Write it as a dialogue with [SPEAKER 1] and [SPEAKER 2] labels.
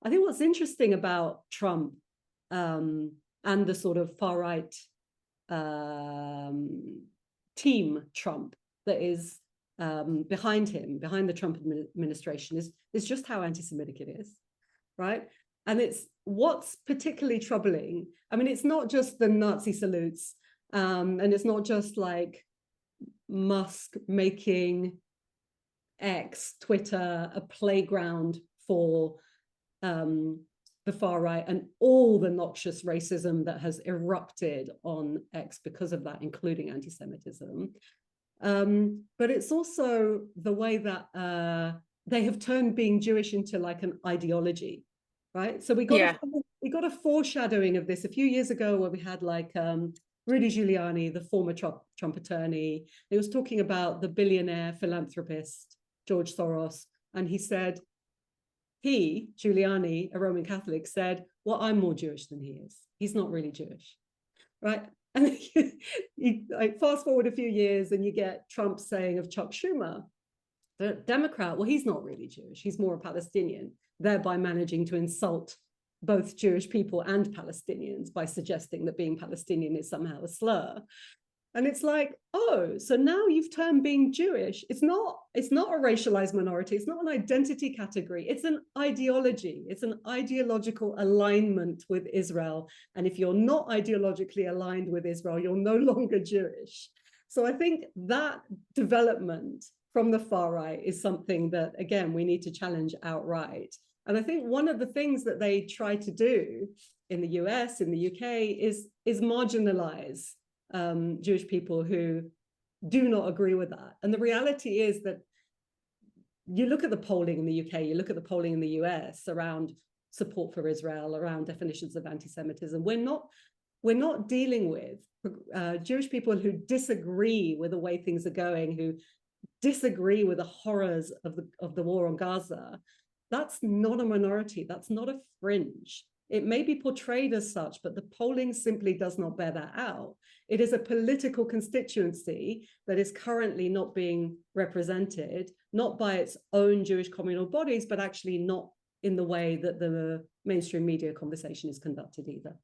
[SPEAKER 1] I think what's interesting about Trump and the sort of far right team Trump that is behind him, behind the Trump administration, is just how anti-Semitic it is, right? And it's what's particularly troubling. I mean, it's not just the Nazi salutes, and it's not just like Musk making X, Twitter, a playground for the far right and all the noxious racism that has erupted on X because of that, including anti-Semitism. But it's also the way that they have turned being Jewish into like an ideology, right? So we got a foreshadowing of this a few years ago where we had like Rudy Giuliani, the former Trump attorney. He was talking about the billionaire philanthropist George Soros, and he said, Giuliani, a Roman Catholic, said, well, I'm more Jewish than he is. He's not really Jewish, right? And you like fast forward a few years and you get Trump saying of Chuck Schumer, the Democrat, well, he's not really Jewish. He's more a Palestinian, thereby managing to insult both Jewish people and Palestinians by suggesting that being Palestinian is somehow a slur. And it's like, oh, so now you've turned being Jewish. It's not a racialized minority. It's not an identity category. It's an ideology. It's an ideological alignment with Israel. And if you're not ideologically aligned with Israel, you're no longer Jewish. So I think that development from the far right is something that, again, we need to challenge outright. And I think one of the things that they try to do in the US, in the UK, is marginalize Jewish people who do not agree with that. And the reality is that you look at the polling in the UK, you look at the polling in the US around support for Israel, around definitions of anti-Semitism. We're not dealing with Jewish people who disagree with the way things are going, who disagree with the horrors of the war on Gaza. That's not a minority. That's not a fringe. It may be portrayed as such, but the polling simply does not bear that out. It is a political constituency that is currently not being represented, not by its own Jewish communal bodies, but actually not in the way that the mainstream media conversation is conducted either.